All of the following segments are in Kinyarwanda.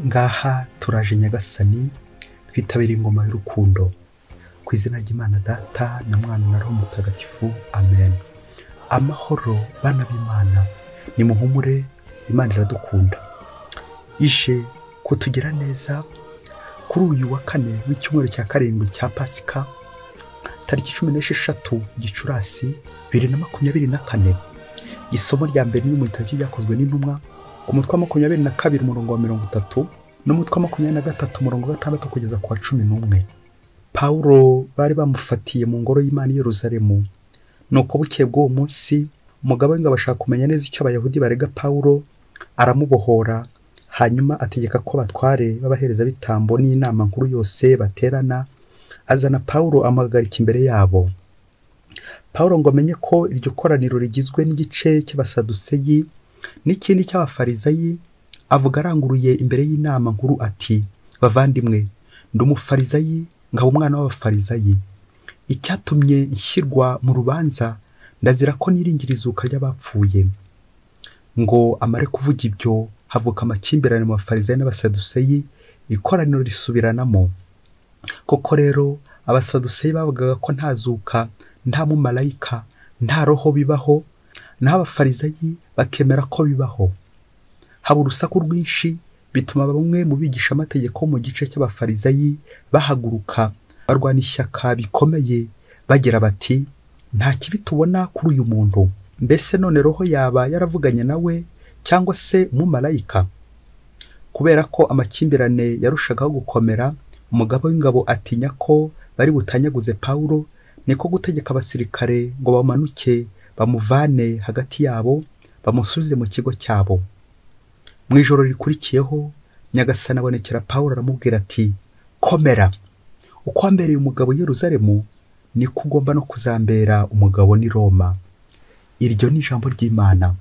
Ngaha turaje Nyagasani twitabira ingoma y'urukundo ku izina ry'Imana Data na Mwana na Roho Mutagatifu, amen. Amahoro bana b'Imana, ni muhumure, Imana iradukunda, ije kutugira neza kuri uyu wa kane w'icyumweru cya karindwi cya Pasika, tariki 16 Gicurasi 2024. Isomo rya mbere ni mu gitabo cyakozwe n'intumwa, umutwe wa 22 umurongo wa 30 n'umutwe wa 23 umurongo wa 6 kugeza ku wa 11. Paulo bari bamufatiye mu ngoro y'Imana i Yerusalemu. Nuko bukeye bw'uwo munsi umugabo w'ingabo ashaka kumenya neza icyo abayahudi barega Paulo, aramubohora, hanyuma ategeka ko batware babahereza bitambo n'inama nkuru yose baterana, azana Paulo amuhagarika imbere yabo. Paulo ngo amenye ko iryo koraniro rigizwe n'igice cy'abasaduseyi n'ikindi cy'abafarizayi, avuga aranguruye imbere y'inama nkuru ati: bavandimwe, ndi umufarizayi ngaba umwana w'abafarizayi. Icyatumye nshyirwa mu rubanza, ndazira ko niringira izuka ry'abapfuye. Ngo amare kuvuga ibyo, havuka amakimbirane mu bafarizayi n'abasaduseyi, ikoraniro risubiranamo. Koko rero abasaduseyi bavugaga ko nta zuka, nta mumarayika, nta roho bibaho, naho abafarizayi bakemera ko bibaho. Haba urusaku rwinshi, bituma bamwe mu bigisha amategeko mu gice cy'abafarizayi bahaguruka barwana ishyaka bikomeye, bagira bati: nta kibi tubona kuri uyu muntu. Mbese none roho yaba yaravuganye nawe cyangwa se umumarayika? Kubera ko amakimbirane yarushagaho gukomera, umugabo w'ingabo atinya ko bari butanyaguze Paulo, niko gutegeka abasirikare ngo bamanuke bamuvane hagati yabo, bamusubize mu kigo cyabo. Mu ijoro rikurikiyeho, Nyagasani abonekera Paulo aramubwira ati: komera, uko wambereye umugabo i Yerusalemu, niko ugomba no kuzambera umugabo ni Roma. Iryo ni ijambo ry'Imana.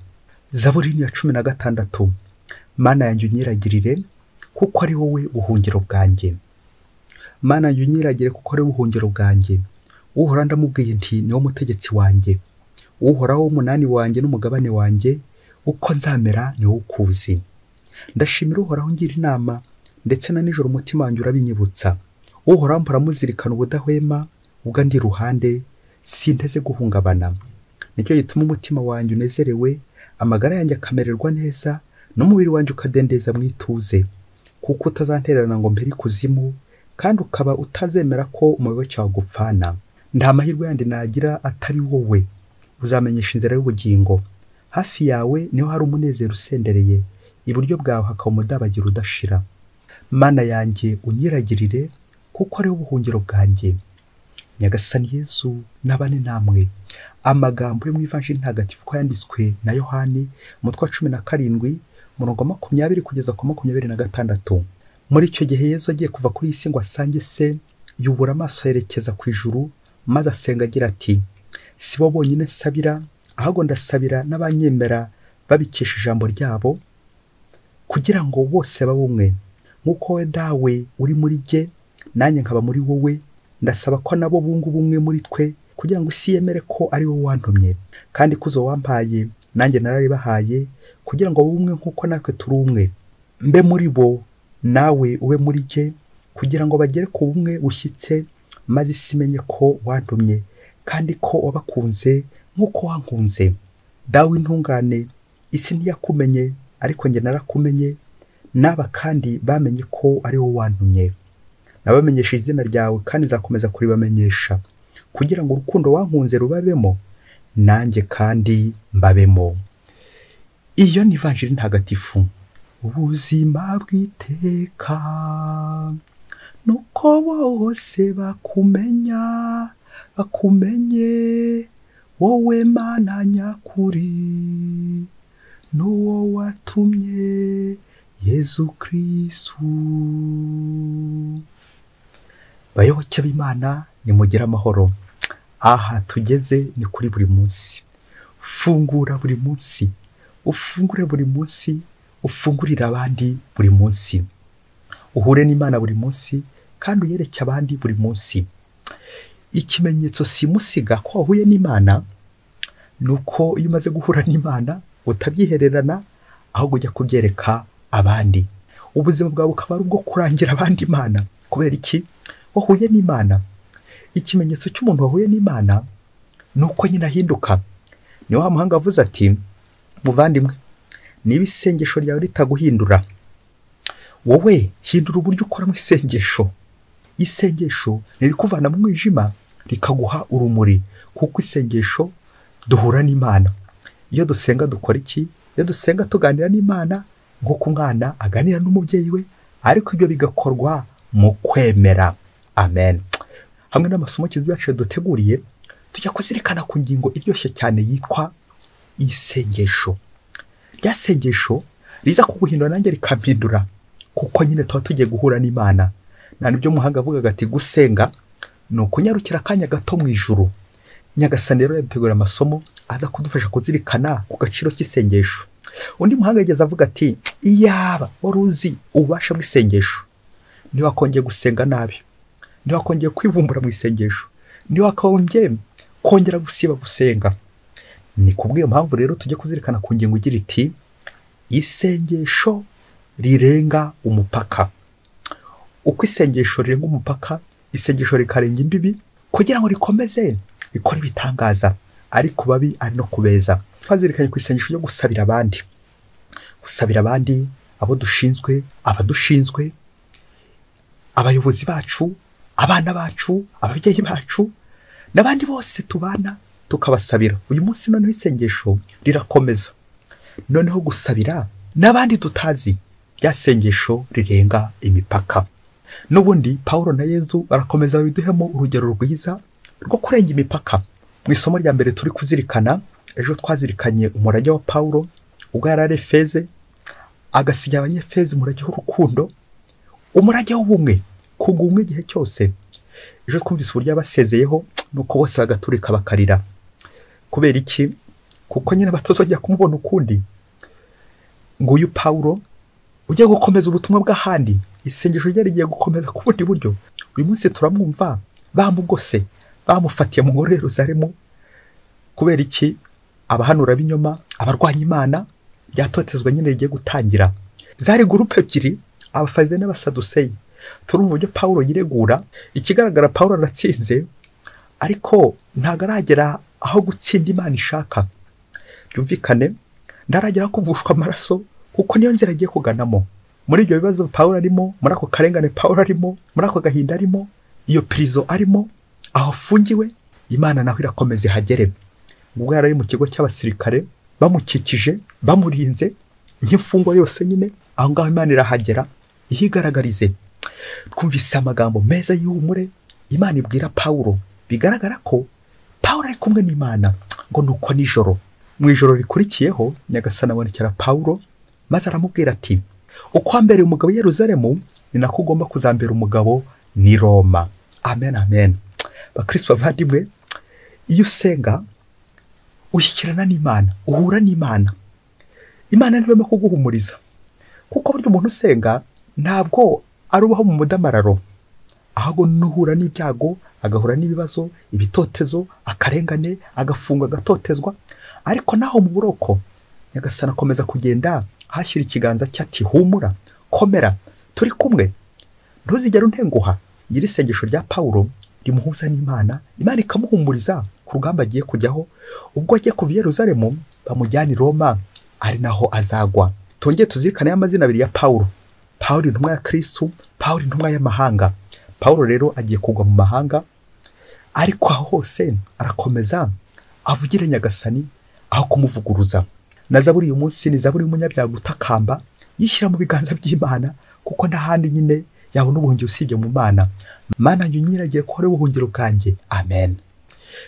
Zaburi ya 16. Mana yanjye unyiragirire, kuko ari wowe buhungiro bwanjye. Mana yanjye unyiragire, kuko ari buhungiro bwanjye. Uhora ndamubwiye nti ni wo mutegetsi wanjye. Uhoraho umunani wanjye n'umugabane wanjye, uko nzamera ni wowe ukuzi. Ndashimira Uhoraho ngira inama, ndetse na nijoro umutima wanjye urabinyibutsa. Uhoraho mparamuzirikana ubudahwema, ubwo ndi iruhande, sinteze guhungabana. Nicyo gituma umutima wanjye unezerewe, amagara yanjye akamererwa neza, n'umubiri wanjye ukadendeza mu ituze. Kuko utazantererana ngo mbere ikuzimu, kandi ukaba utazemera ko umuyoboke wawe gupfana. Nta mahirwe yandi nagira atari wowe. Uzamenyesha inzira y'ubugingo. Hafi yawe niho hari umunezero usendereye, iburyo bwawe hakaba umudabagira udashira. Mana yanjye unyiragirire, kuko ari ubuhungiro bwanjye. Nyagasani Yesu nabane namwe. Amagambo yo mu Ivanjili ntagatifu ko yanditswe na Yohani, umutwe wa 17 umurongo wa 20 kugeza ku 26. Muri icyo gihe Yesu agiye kuva kuri iyi si ngo asange se, yubura amaso yerekeza ku ijuru, maze asenga agira ati: si bo bonyine nsabira, ahubwo ndasabira n'abanyemera babikesha ijambo ryabo, kugira ngo bose babe umwe. Nk'uko we dawe uri muri jye, nanjye nkaba muri wowe, ndasaba ko nabo bunga ubumwe muri twe, kugira ngo isi yemere ko ari wowe wantumye. Kandi kuzo wampaye nanjye nararibahaye, kugira ngo bumwe nk'uko natwe turi umwe. Mbe muri bo, nawe ube muri jye, kugira ngo bagere ku bumwe bushyitse, maze isi imenye ko wantumye, kandi ko wabakunze nk'uko wankunze. Dawe intungane, isi ntiyakumenye, ariko njye narakumenye, n'aba kandi bamenye ko ari wowe wantumye. Nabamenyesha izina ryawe, kandi nzakomeza kuribamenyesha, kugira ngo urukundo wankunze rubabemo, nanjye kandi mbabemo. Iyo ni Ivanjili ntagatifu. Ubuzima bw'iteka nuko bose bakumenye, wowe Mana nyakuri, n'uwo watumye Yezu Kristu. Bayoboke b'Imana, nimugire amahoro. Aha tugeze ni kuri buri munsi. Fungura buri munsi, ufungure buri munsi, ufungurira abandi buri munsi. Uhure n'Imana buri munsi, kandi uyereke abandi buri munsi. Ikimenyetso simusiga ko wahuye n'Imana, nuko iyo umaze guhura n'Imana utabyihererana, ahubwo ujya kubyereka abandi. ubuzima bwawe bukaba ari ubwo kurangira abandi Imana. Kubera iki? Wahuye n'Imana. Ikimenyetso cy'umuntu wahuye n'Imana ni uko nyine ahinduka. Ni wa muhanga avuze ati, muvandimwe, niba isengesho ryawe ritaguhindura, wowe hindura uburyo ukora mu isengesho. Isengesho nirikuvana mu mwijima rikaguha urumuri, kuko isengesho duhura n'Imana. Iyo dusenga dukora iki? Iyo dusenga tuganira n'Imana nk'uko umwana aganira n'umubyeyi we, ariko ibyo bigakorwa mu kwemera. Amen. Hamwe n'amasomo Kizito yacu duteguriye, tujya kuzirikana ku ngingo iryoshye cyane yitwa isengesho. Rya sengesho riza kuguhindura nanjye rikampindura, kuko nyine tuba tugiye guhura n'Imana. Na nibyo muhanga avuga ati gusenga ni ukunyarukira akanya gato mu ijuru. Nyagasani rero yadutegura amasomo aza kudufasha kuzirikana ku gaciro cy'isengesho. Undi muhanga yageze avuga ati, iyaba wari uzi ububasha bw'isengesho, ntiwakongeye gusenga nabi, ntiwakongeye kwivumbura mu isengesho, ntiwakongeye kongera gusiba gusenga. Ni kubw'iyo mpamvu rero tujye kuzirikana ku ngingo igira iti, isengesho rirenga umupaka. Uko isengesho rirenga umupaka, isengesho rikarenga imbibi, kugira ngo rikomeze rikora ibitangaza, ari ku babi ari no kubeza. Twazirikanye ku isengesho ryo gusabira abandi. Gusabira abandi, abo dushinzwe, abadushinzwe, abayobozi bacu, abana bacu, ababyeyi bacu, n'abandi bose tubana tukabasabira. Uyu munsi noneho isengesho rirakomeza. Noneho gusabira n'abandi tutazi, rya sengesho rirenga imipaka. N'ubundi Pawulo na Yezu barakomeza babiduhemo urugero rwiza rwo kurenga imipaka. Mu isomo rya mbere turi kuzirikana, ejo twazirikanye umurage wa Pawulo ubwo yari ari Efeze, agasigira abanyefeze umurage w'urukundo, umurage w'ubumwe, kunga ubumwe igihe cyose. Ejo twumvise uburyo yabasezeyeho nuko bose bagaturika bakarira. Kubera iki? Kuko nyine batazongera kumubona ukundi. Nguyu Pawulo ugiye gukomeza ubutumwa bw'ahandi, isengesho rye rigiye gukomeza ku bundi buryo. Uyu munsi turamwumva bamugose, bamufatiye mu ngoro Yerusalemu. Kubera iki? Abahanura b'inyoma, abarwanya Imana, ryatotezwa nyine rigiye gutangira. Zari gurupe ebyiri, abafarisayo n'abasaduseyi. Turumva uburyo Pawulo yiregura. Ikigaragara Pawulo aratsinze, ariko ntago aragera aho gutsinda Imana ishaka. Byumvikane, ndaragera kuvushwa amaraso, kuko niyo nzira agiye kuganamo. Muri ibyo bibazo Pawulo arimo, muri ako karengane Pawulo arimo, muri ako gahinda arimo, iyo prison arimo, aho afungiwe, Imana naho irakomeza ihagere. Ubwo yari ari mu kigo cy'abasirikare, bamukikije, bamurinze, nk'imfungwa yose nyine, aho ngaho Imana irahagera, ihigaragarize. Twumvise amagambo meza y'ihumure Imana ibwira Pawulo. Bigaragara ko Pawulo ari kumwe n'Imana, ngo nuko nijoro. Mu ijoro rikurikiyeho, Nyagasani abonekera Pawulo, maze aramubwira ati, uko wambereye umugabo i Yerusalemu, ni nako ugomba kuzambera umugabo ni Roma. Amen, amen. Bakristo bavandimwe, iyo usenga ushyikirana n'Imana, uhura n'Imana. Imana ntibema kuguhumuriza, kuko buryo umuntu usenga ntabwo arubaho mu mudamararo, ahubwo nuhura n'ibyago, agahura n'ibibazo, ibitotezo, akarengane, agafungwa, agatotezwa. Ariko naho mu buroko, Nyagasani akomeza kugenda ahashyira ikiganza cye ati, humura, komera, turi kumwe, ntuzigere untenguha. Ngira isengesho rya Pawulo rimuhuza n'Imana, Imana ikamuhumuriza ku rugamba agiye kujyaho. Ubwo agiye kuva i Yerusalemu, bamujyana i Roma, ari naho azagwa. Tongeye tuzirikane amazina abiri ya Pawulo. Pawulo intumwa ya Kristo, Pawulo intumwa y'amahanga. Pawulo rero agiye kugwa mu mahanga, ariko aho hose arakomeza avugira Nyagasani aho kumuvuguruza. Na Zaburi uyu munsi ni Zaburi y'umunyabyaha utakamba, yishyira mu biganza by'Imana, kuko n'ahandi nyine yabona ubuhungiro usibye mu Mana. Mana nyiragiye ko ari ubuhungiro bwanjye. Amen.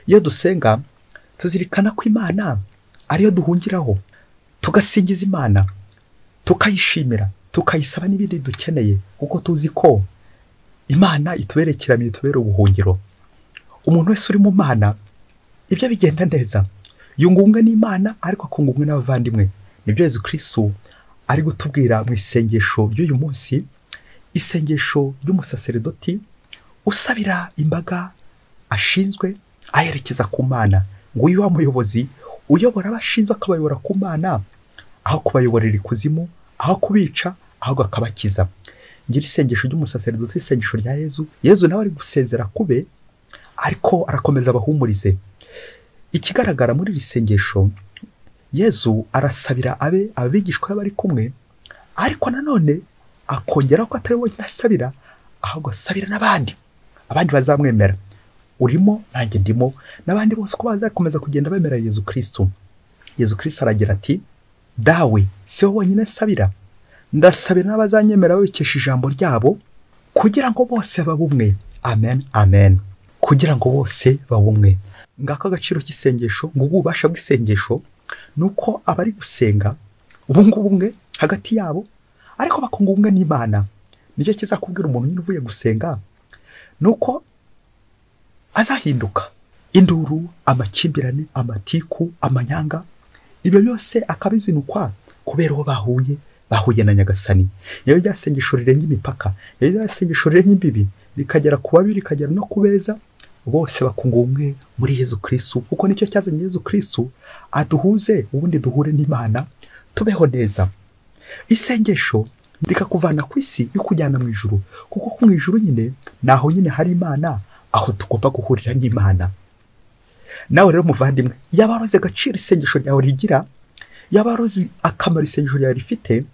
Iyo dusenga tuzirikana ko Imana ariyo duhungiraho, tugasingiza Imana, tukayishimira, tukayisaba n'ibindi dukeneye, kuko tuzi ko Imana ituberekeramo, itubere ubuhungiro. Umuntu wese uri mu Mana ibyo bigenda neza, yungungwe n'Imana ariko akungungwe n'abavandimwe. Nibyo Yezu Kristo ari gutubwira mu isengesho ry'uyu munsi, isengesho ry'umusaseredoti usabira imbaga ashinzwe ayerekeza ku Mana. Ngo uyu wa muyobozi uyobora abashinzwe akabayobora ku Mana, aho kubayoborera ikuzimu, aho kubica, ahubwo akabakiza. Ngira isengesho ry'umusaseridoti, isengesho rya Yezu nawe ari gusezera kube, ariko arakomeza abahumurize. Ikigaragara muri iri sengesho, Yezu arasabira abigishwa bari kumwe, ariko nanone akongera ko atari we asabira, ahubwo asabira n'abandi bazamwemera. Urimo nanjye ndimo, n'abandi bose ko bazakomeza kugenda bemera Yezu Kristo. Yezu Kristo aragira ati, dawe si wowe wenyine sabira, ndasabira n'abazanyemera babikesha ijambo ryabo, kugira ngo bose babumwe. Amen, amen. Kugira ngo bose babumwe. Ngako agaciro cy'isengesho, ngo ububasha bw'isengesho nuko abari gusenga ubungu bumwe hagati yabo, ariko bakunga ubumwe n'Imana. Nicyo kizakubwira umuntu nyine uvuye gusenga, nuko azahinduka. Induru, amakimbirane, amatiku, amanyanga, ibyo byose akabizinukwa kubera uwo bahuye na Nyagasani. Iyo rya sengesho rirenga imipaka, iyo rya sengesho rirenga imbibi, rikagera ku babi, rikagera no kubeza, bose bakunga ubumwe muri Yezu Kristo, kuko nicyo cyazanye Yezu Kristo aduhuze, ubundi duhure n'Imana tubeho neza. Isengesho rikakuvana ku isi rikujyana mu ijuru, kuko mu ijuru nyine naho nyine hari Imana, aho tugomba guhurira n'Imana. Nawe rero muvandimwe, yaba waroze agaciro isengesho ryawe rigira, yaba waroze akamaro isengesho ryawe rifite,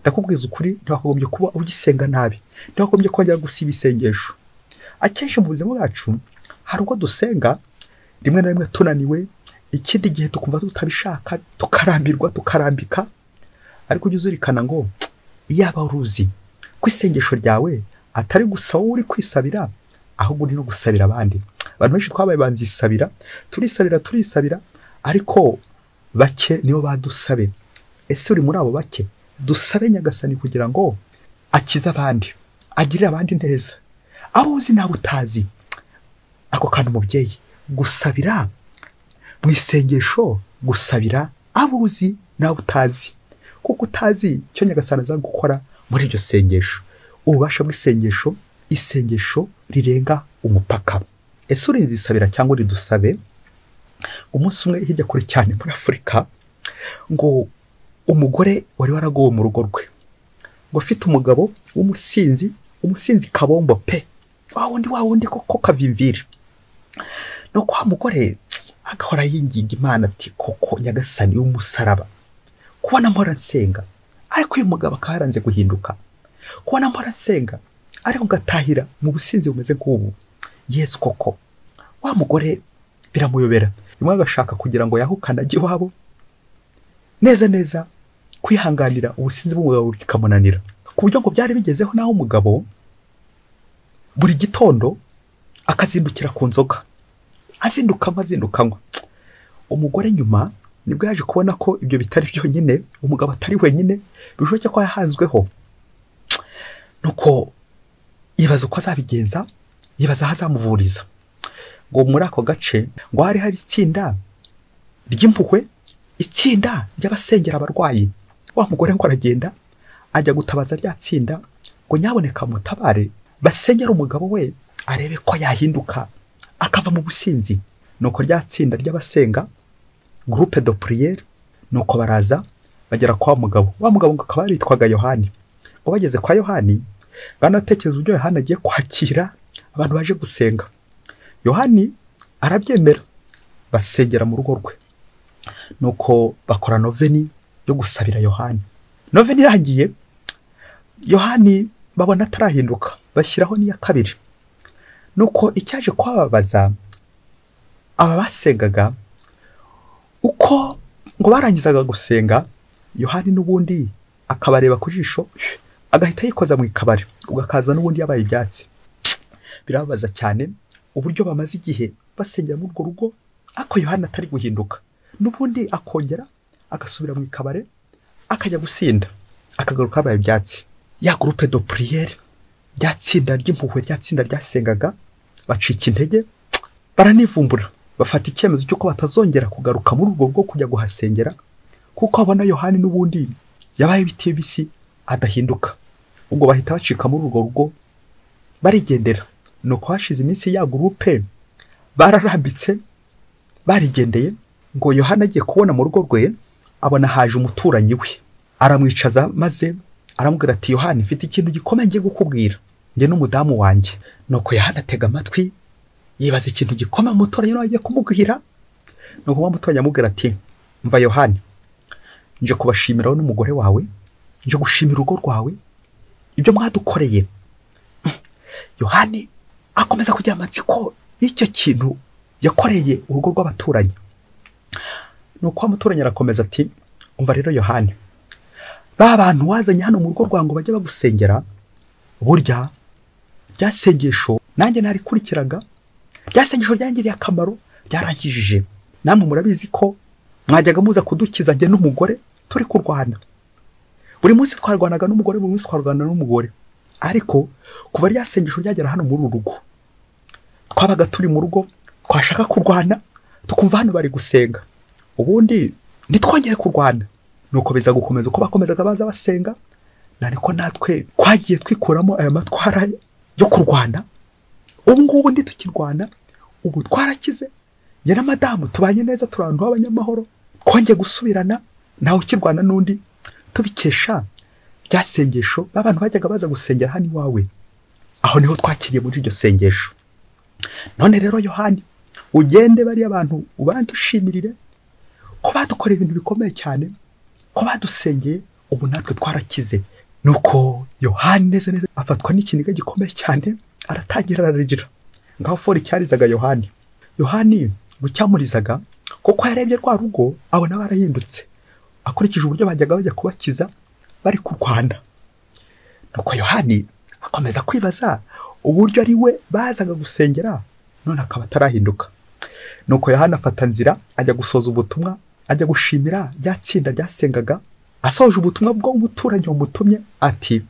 ndakubwiza ukuri, ntiwagombye kuba ugisenga nabi, ntiwagombye kongera gusiba isengesho. Akenshi mu buzima bwacu hari ubwo dusenga rimwe na rimwe tunaniwe, ikindi gihe tukumva tutabishaka, tukarambirwa, tukarambika, ariko ujye uzirikana ngo iyaba uruzi ko isengesho ryawe atari gusa wowe uri kwisabira, ahubwo uri no gusabira abandi. Abantu benshi twabaye banzisabira, turisabira, ariko bake nibo badusabe. Ese uri muri abo bake? Dusabe Nyagasani kugira ngo akize abandi, agirire abandi neza, abo uzi nawe utazi. Ako kantu mubyeyi, gusabira mu isengesho, gusabira abo uzi nawe utazi, kuko utazi icyo Nyagasani aza gukora muri iryo sengesho. Ububasha bw'isengesho, isengesho rirenga umupaka. Ese urinzisabira cyangwa uri dusabe? Umunsi umwe hirya kure cyane muri Afurika, ngo umugore wari waragowe mu rugo rwe, ngo afite umugabo umusinzi kabombo pe, wa wundi koko kavimvira. No kwa mugore agahora yinginga Imana ati, koko Nyagasani w'umusaraba, kubona mpora nsenga, ariko uyu mugabo akaharanze guhinduka, kubona mpora nsenga, ariko ngatahira mu businzi bumeze nk'ubu. Yesu koko, wa mugore biramuyobera, rimwe agashaka kugira ngo yahukane ajye iwabo, neza kwihanganira ubusinzi bw'umugabo bikamunanira, ku buryo ngo byari bigezeho naho umugabo buri gitondo akazindukira ku nzoga, azindukanywa. Umugore nyuma nibwo yaje kubona ko ibyo bitari byonyine, umugabo atari wenyine, bishoboke ko yahanzweho. Nuko yibaza uko azabigenza, yibaza aho azamuvuriza. Ngo muri ako gace ngo hari itsinda ry'impuhwe, itsinda ry'abasengera abarwayi. Wa mugore ngo aragenda ajya gutabaza rya tsinda, ngo nyaboneka mutabare, basengera umugabo we arebe ko yahinduka akava mu businzi. Nuko rya tsinda ry'abasenga, groupe de prière, nuko baraza bagera kwa mugabo. Wa mugabo ngo akaba yitwaga Yohani. Ngo bageze kwa Yohani, banatekereza uburyo Yohani agiye kwakira abantu baje gusenga. Yohani arabyemera, basengera mu rugo rwe. Nuko bakora noveni yo gusabira Yohani. Noveni irangiye, Yohani babona atarahinduka, bashyiraho n'iya kabiri. Nuko icyaje kwababaza aba basengaga, uko ngo barangizaga gusenga, Yohani n'ubundi akabareba ku jisho, agahita yikoza mu ikabari, ugakaza n'ubundi yabaye ibyatsi. Birababaza cyane uburyo bamaze igihe basengera muri urwo rugo, ako Yohani atari guhinduka, n'ubundi akongera agasubira mu ikabare, akajya gusinda, akagaruka yabaye ibyatsi. Ya groupe de prière, rya tsinda ry'impuhwe, rya tsinda ryasengaga, bacika intege, baranivumbura, bafata icyemezo cy'uko batazongera kugaruka muri urwo rugo kujya guhasengera, kuko abona Yohani n'ubundi yabaye ibiti bisi adahinduka. Ubwo bahita bacika muri urwo rugo barigendera. Nuko hashize iminsi ya groupe bararambitse, barigendeye. Ngo Yohani agiye kubona mu rugo rwe, abona haje umuturanyi we, aramwicaza maze aramubwira ati Yohani mfite ikintu gikomeye ngiye gukubwira njye n'umudamu wanjye. Nuko Yohani atega amatwi yibaza ikintu gikomeye umuturanyi nawe agiye kumubwira. Nuko wa muturanyi amubwira ati mva Yohani, nje kubashimira wowe n'umugore wawe, nje gushimira urugo rwawe ibyo mwadukoreye. Yohani akomeza kugira amatsiko y'icyo kintu yakoreye urugo rw'abaturanyi. Nuko wa muturanyi arakomeza ati umva rero Yohani, ba bantu wazanye hano mu rugo rwawe ngo bajye bagusengera, burya rya sengesho nanjye narikurikiraga, rya sengesho ryangiriye akamaro, ryarangijije. Namwe murabizi ko mwajyaga muza kudukiza njye n'umugore turi kurwana. Buri munsi twarwanaga n'umugore, buri munsi twarwana n'umugore. Ariko kuva rya sengesho ryagera hano muri uru rugo, twabaga turi mu rugo twashaka kurwana tukumva hano bari gusenga, ubundi ntitwongere kurwana. Nuko biza gukomeza uko bakomezaga baza basenga, nariko natwe twagiye twikuramo aya matwara yo kurwana. Ubu ngubu ndi tukirwana, ubu twarakize, njye na madamu tubanye neza, turi abantu b'abanyamahoro, twongeye gusubirana, nawe ukirwana n'undi, tubikesha rya sengesho abantu bajyaga baza gusengera hano iwawe. Aho niho twakiriye muri iryo sengesho. None rero Yohani, ugende bari abantu ubandushimirire ko badukoreye ibintu bikomeye cyane, ko badusengeye, ubu natwe twarakize. Nuko Yohani neza neza afatwa n'ikiniga gikomeye cyane, aratangira ararira. Ngaho fori cyarizaga Yohani. Yohani bucyamurizaga kuko yarebye rwa rugo abona barahindutse, akurikije uburyo bajyaga bajya kubakiza bari kurwana. Nuko Yohani akomeza kwibaza uburyo ari we bazaga gusengera none akaba atarahinduka. Nuko Yohani afata nzira ajya gusoza ubutumwa, ajya gushimira rya tsinda ryasengaga. Asoje ubutumwa bwo umuturanyi wamutumye ati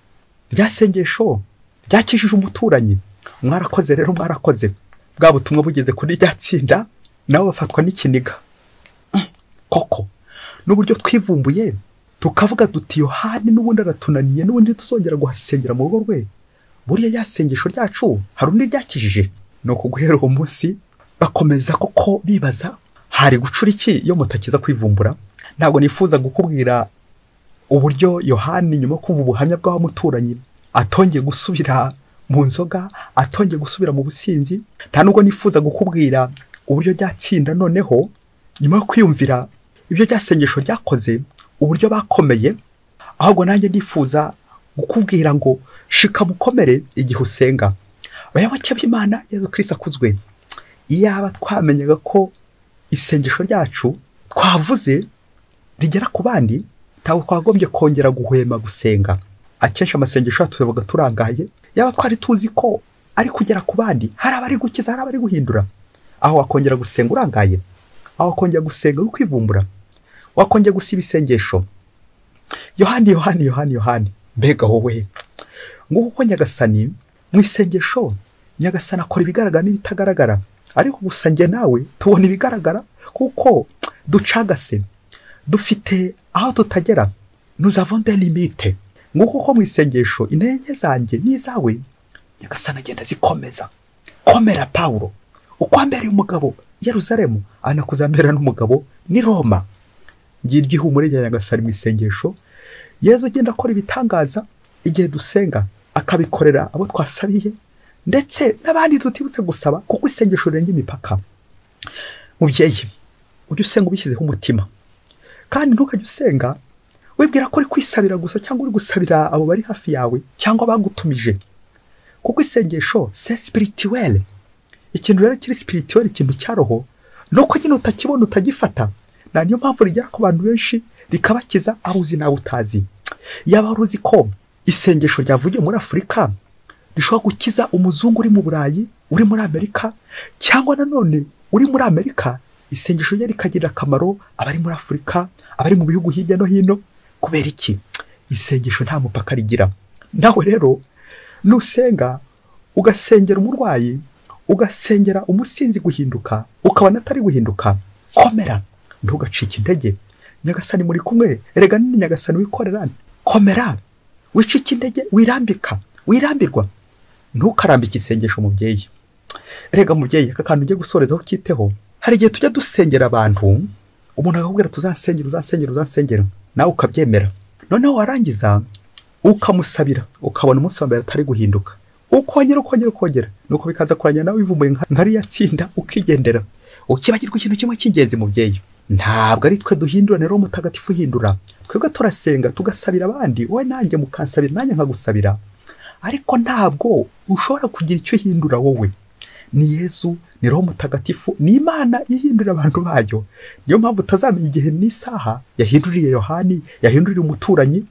rya sengesho ryakishije umuturanyi, mwarakoze rero mwarakoze. Bwa butumwa bugeze kuri rya tsinda nabo bafatwa n'ikiniga. Koko n'uburyo twivumbuye tukavuga duti Yohani n'ubundi aratunaniye, n'ubundi tuzongera guhasengera mu rugo rwe, buriya rya sengesho ryacu hari undi ryakijije. Nuko guhera uwo munsi bakomeza koko bibaza hari gucura iki iyo mutakiza kwivumbura. Ntabwo nifuza gukubwira uburyo Yohani nyuma kumva ubuhamya bw'aho muturanyi atongeye gusubira mu nzoga, atongeye gusubira mu businzi. Nta nubwo nifuza gukubwira uburyo ryatsinda noneho nyuma yo kwiyumvira ibyo ryasengesho ryakoze uburyo bakomeye. Ahubwo nanjye ndifuza gukubwira ngo shika mukomere igihe usenga. Bayoboke b'Imana, Yesu Kristo akuzwe. Iyaba twamenyaga ko isengesho ryacu twavuze rigera ku bandi, ntabwo twagombye kongera guhwema gusenga. Akenshi amasengesho yacu tuvuga turangaye, yaba twari tuzi ko ari kugera ku bandi, hari abari gukiza, hari abari guhindura. Aho wakongera gusenga urangaye, aho wakongera gusenga uri kwivumbura, wakongera gusiba isengesho. Yohani, mbega wowe, nguko Nyagasani mu isengesho, Nyagasani akora ibigaragara n'ibitagaragara, ariko gusa njye nawe tubona ibigaragara kuko ducagase, dufite aho tutagera, nous avons des limites. Nguko ko mu isengesho intege zanjye n'izawe Nyagasani agenda zikomeza. Komera Paulo, ukwambera umugabo Yerusalemu anakuzambera n'umugabo ni Roma. Ngira igihumure rya Nyagasani mu isengesho. Yesu agenda akora ibitangaza igihe dusenga, akabikorera abo twasabiye ndetse n'abandi tutibutse gusaba, kuko isengesho rirenga imipaka. Mubyeyi, ujye usenga ubishyizeho umutima, kandi ntukajye usenga wibwira ko uri kwisabira gusa cyangwa uri gusabira abo bari hafi yawe cyangwa bagutumije, kuko isengesho c'est spirituel. Ikintu rero kiri spirituel, ikintu cyaroho, nuko nyine utakibona utagifata. Na niyo mpamvu rigera ku bantu benshi rikabakiza aho uzi nawe utazi. Yaba uruzi ko isengesho ryavugiye muri Afurika rishobora gukiza umuzungu uri mu Burayi, uri muri Amerika, cyangwa nanone uri muri Amerika, isengesho rye rikagirira akamaro abari muri Afurika, abari mu bihugu hirya no hino. Kubera iki? Isengesho nta mupaka rigira. Nawe rero nusenga, ugasengera umurwayi, ugasengera umusinzi guhinduka, ukabona atari guhinduka, komera, ntugacike intege. Nyagasani muri kumwe, erega ni Nyagasani wikorera. Komera, wicike intege, wirambirwa. Ntukarambike isengesho mubyeyi. Erega mubyeyi, aka kantu ugiye gusorezaho kiteho. Hari igihe tujya dusengera abantu, umuntu akakubwira tuzansengera, nawe ukabyemera. Noneho warangiza ukamusabira ukabona umunsi wa mbere atari guhinduka, ukongera nuko bikaza kuranya nawe wivumbuye nkariya tsinda ukigendera, ukibagirwa ikintu kimwe cy'ingenzi mubyeyi, ntabwo ari twe duhindura rero mutagatifu uhindura, twebwe turasenga tugasabira abandi, wowe nanjye mukansabira nanjye nkagusabira, ariko ntabwo ushobora kugira icyo uhindura wowe. Ni Yesu, ni Roho Mutagatifu, ni Imana ihindurira abantu bayo. Niyo mpamvu utazamenya igihe n'isaha yahinduriye Yohani, yahinduriye umuturanyi,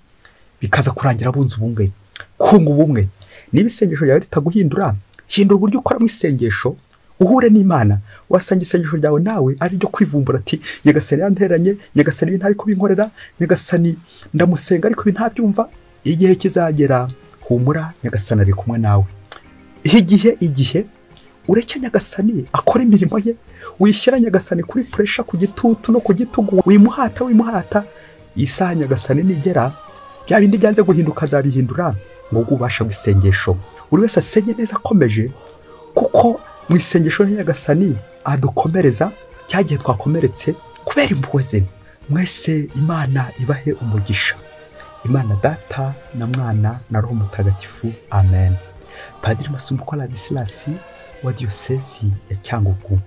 bikaza kurangira bunze ubumwe, kunga ubumwe. Niba isengesho ryawe ritaguhindura, hindura uburyo ukoramo isengesho, uhure n'Imana. Wasanga isengesho ryawe nawe ari ryo kwivumbura ati Nyagasani yanteranye, Nyagasani ibi ntari kubinkorera, Nyagasani ndamusenga ariko ibi ntabyumva. Igihe kizagera, humura, Nyagasani ari kumwe nawe. Igihe ureke Nyagasani akora imirimo ye, wishyira Nyagasani kuri pressure, ku gitutu no ku gitugu, wimuhata. Isaha Nyagasani nigera, bya bindi byanze guhinduka azabihindura, ngo ububasha bw'isengesho. Buri wese asenye neza akomeje, kuko mu isengesho Nyagasani adukomereza cyagiye twakomeretse kubera impuhwe ze. Mwese Imana ibahe umugisha. Imana Data na Mwana na Roho Mutagatifu. Amen. Padiri Masumbuko Ladislas wa Diyosezi ya Cyangugu.